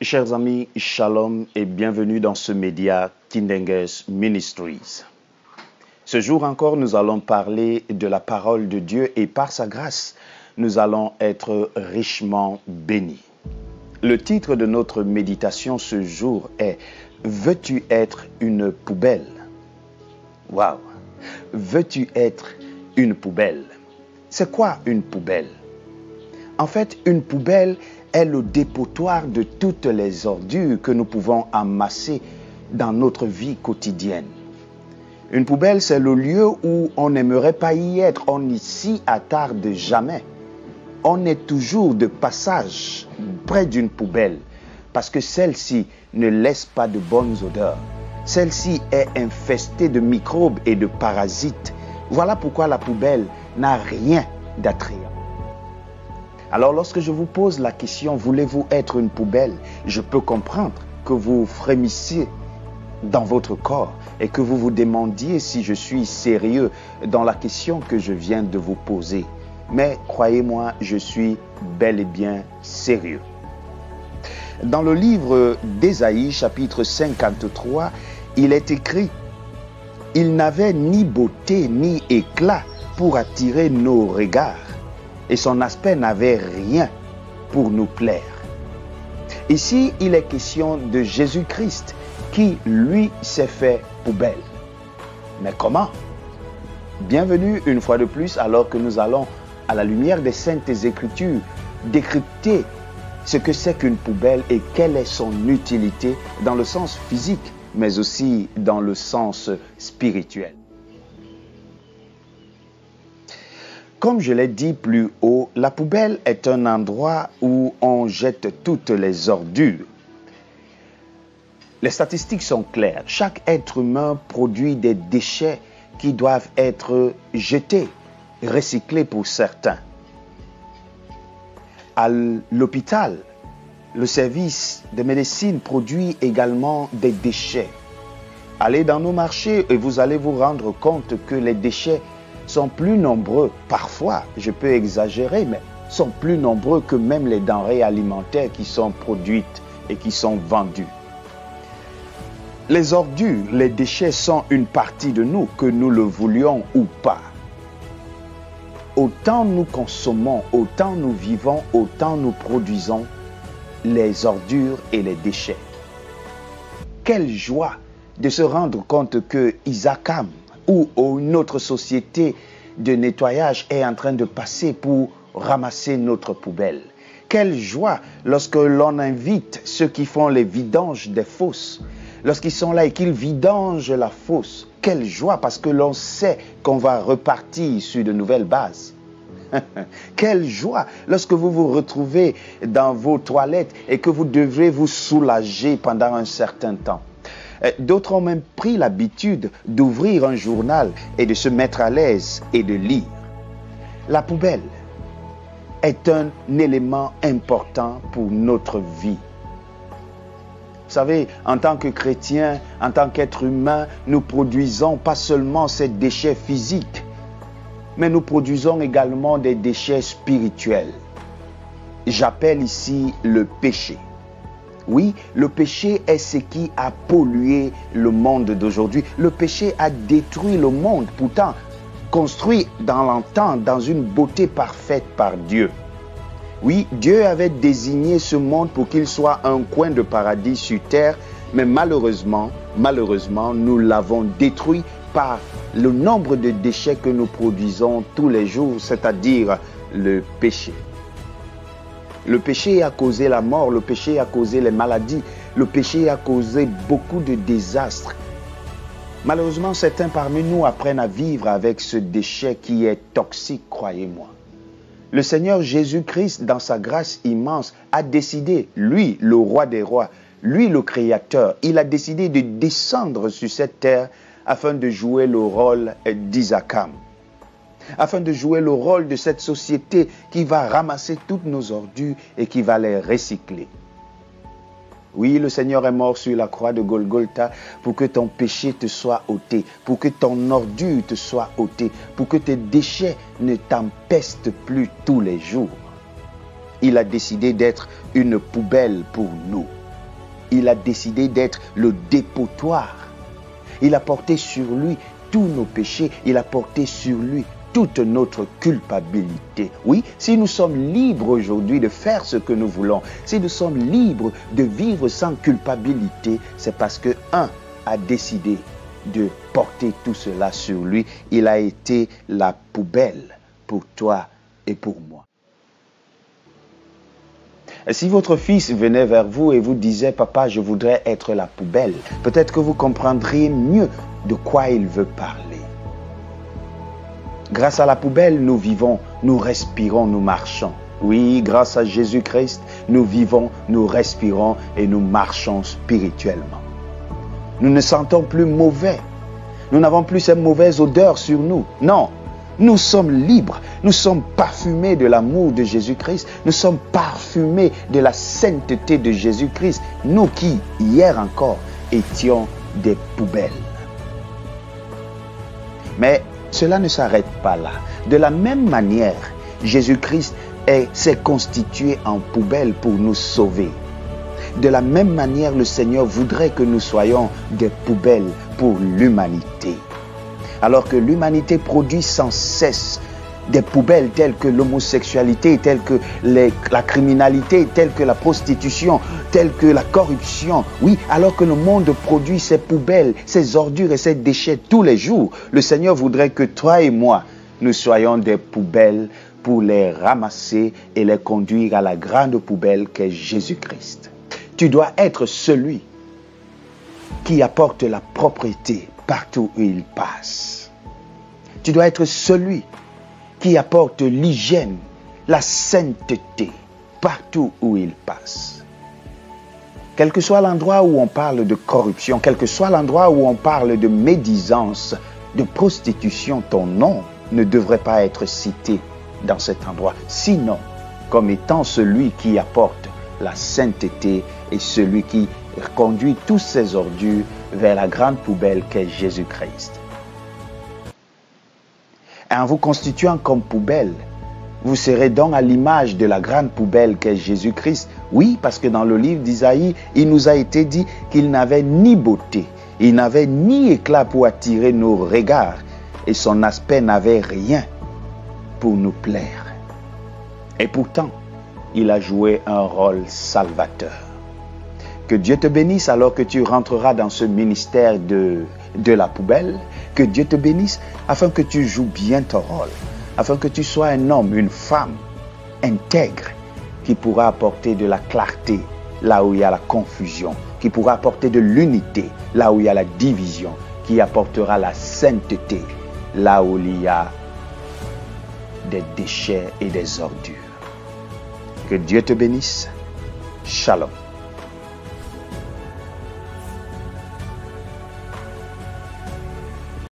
Chers amis, shalom et bienvenue dans ce média Kindenges Ministries. Ce jour encore, nous allons parler de la parole de Dieu et par sa grâce, nous allons être richement bénis. Le titre de notre méditation ce jour est « Veux-tu être une poubelle ?» Waouh! Veux-tu être une poubelle? C'est quoi une poubelle? En fait, une poubelle est le dépotoir de toutes les ordures que nous pouvons amasser dans notre vie quotidienne. Une poubelle, c'est le lieu où on n'aimerait pas y être. On n'y s'y attarde jamais. On est toujours de passage près d'une poubelle parce que celle-ci ne laisse pas de bonnes odeurs. Celle-ci est infestée de microbes et de parasites. Voilà pourquoi la poubelle n'a rien d'attrayant. Alors lorsque je vous pose la question, voulez-vous être une poubelle? Je peux comprendre que vous frémissiez dans votre corps et que vous vous demandiez si je suis sérieux dans la question que je viens de vous poser. Mais croyez-moi, je suis bel et bien sérieux. Dans le livre d'Ésaïe, chapitre 53, il est écrit « Il n'avait ni beauté ni éclat pour attirer nos regards. Et son aspect n'avait rien pour nous plaire. » Ici, il est question de Jésus-Christ qui, lui, s'est fait poubelle. Mais comment? Bienvenue une fois de plus alors que nous allons, à la lumière des Saintes Écritures, décrypter ce que c'est qu'une poubelle et quelle est son utilité dans le sens physique, mais aussi dans le sens spirituel. Comme je l'ai dit plus haut, la poubelle est un endroit où on jette toutes les ordures. Les statistiques sont claires. Chaque être humain produit des déchets qui doivent être jetés, recyclés pour certains. À l'hôpital, le service de médecine produit également des déchets. Allez dans nos marchés et vous allez vous rendre compte que les déchets sont plus nombreux, parfois, je peux exagérer, mais sont plus nombreux que même les denrées alimentaires qui sont produites et qui sont vendues. Les ordures, les déchets sont une partie de nous, que nous le voulions ou pas. Autant nous consommons, autant nous vivons, autant nous produisons les ordures et les déchets. Quelle joie de se rendre compte que Isakam ou une autre société de nettoyage est en train de passer pour ramasser notre poubelle. Quelle joie lorsque l'on invite ceux qui font les vidanges des fosses, lorsqu'ils sont là et qu'ils vidangent la fosse. Quelle joie parce que l'on sait qu'on va repartir sur de nouvelles bases. Quelle joie lorsque vous vous retrouvez dans vos toilettes et que vous devrez vous soulager pendant un certain temps. D'autres ont même pris l'habitude d'ouvrir un journal et de se mettre à l'aise et de lire. La poubelle est un élément important pour notre vie. Vous savez, en tant que chrétiens, en tant qu'être humain, nous produisons pas seulement ces déchets physiques, mais nous produisons également des déchets spirituels. J'appelle ici le péché. Oui, le péché est ce qui a pollué le monde d'aujourd'hui. Le péché a détruit le monde, pourtant construit dans l'entente, dans une beauté parfaite par Dieu. Oui, Dieu avait désigné ce monde pour qu'il soit un coin de paradis sur terre, mais malheureusement, nous l'avons détruit par le nombre de déchets que nous produisons tous les jours, c'est-à-dire le péché. Le péché a causé la mort, le péché a causé les maladies, le péché a causé beaucoup de désastres. Malheureusement, certains parmi nous apprennent à vivre avec ce déchet qui est toxique, croyez-moi. Le Seigneur Jésus-Christ, dans sa grâce immense, a décidé, lui, le roi des rois, lui, le créateur, il a décidé de descendre sur cette terre afin de jouer le rôle d'Isakam. Afin de jouer le rôle de cette société qui va ramasser toutes nos ordures et qui va les recycler. Oui, le Seigneur est mort sur la croix de Golgotha pour que ton péché te soit ôté, pour que ton ordure te soit ôtée, pour que tes déchets ne t'empestent plus tous les jours. Il a décidé d'être une poubelle pour nous. Il a décidé d'être le dépotoir. Il a porté sur lui tous nos péchés. Il a porté sur lui toute notre culpabilité. Oui, si nous sommes libres aujourd'hui de faire ce que nous voulons, si nous sommes libres de vivre sans culpabilité, c'est parce que un a décidé de porter tout cela sur lui. Il a été la poubelle pour toi et pour moi. Et si votre fils venait vers vous et vous disait « Papa, je voudrais être la poubelle », peut-être que vous comprendriez mieux de quoi il veut parler. Grâce à la poubelle, nous vivons, nous respirons, nous marchons. Oui, grâce à Jésus-Christ, nous vivons, nous respirons et nous marchons spirituellement. Nous ne sentons plus mauvais. Nous n'avons plus cette mauvaise odeur sur nous. Non, nous sommes libres. Nous sommes parfumés de l'amour de Jésus-Christ. Nous sommes parfumés de la sainteté de Jésus-Christ. Nous qui, hier encore, étions des poubelles. Mais cela ne s'arrête pas là. De la même manière, Jésus-Christ s'est constitué en poubelle pour nous sauver. De la même manière, le Seigneur voudrait que nous soyons des poubelles pour l'humanité. Alors que l'humanité produit sans cesse des poubelles telles que l'homosexualité, telles que la criminalité, telles que la prostitution, telles que la corruption. Oui, alors que le monde produit ces poubelles, ces ordures et ces déchets tous les jours, le Seigneur voudrait que toi et moi, nous soyons des poubelles pour les ramasser et les conduire à la grande poubelle qu'est Jésus-Christ. Tu dois être celui qui apporte la propreté partout où il passe. Tu dois être celui qui apporte l'hygiène, la sainteté partout où il passe. Quel que soit l'endroit où on parle de corruption, quel que soit l'endroit où on parle de médisance, de prostitution, ton nom ne devrait pas être cité dans cet endroit. Sinon, comme étant celui qui apporte la sainteté et celui qui conduit tous ces ordures vers la grande poubelle qu'est Jésus-Christ. Et en vous constituant comme poubelle, vous serez donc à l'image de la grande poubelle qu'est Jésus-Christ. Oui, parce que dans le livre d'Isaïe, il nous a été dit qu'il n'avait ni beauté, il n'avait ni éclat pour attirer nos regards, et son aspect n'avait rien pour nous plaire. Et pourtant, il a joué un rôle salvateur. Que Dieu te bénisse alors que tu rentreras dans ce ministère de la poubelle. Que Dieu te bénisse afin que tu joues bien ton rôle. Afin que tu sois un homme, une femme intègre qui pourra apporter de la clarté là où il y a la confusion. Qui pourra apporter de l'unité là où il y a la division. Qui apportera la sainteté là où il y a des déchets et des ordures. Que Dieu te bénisse. Shalom.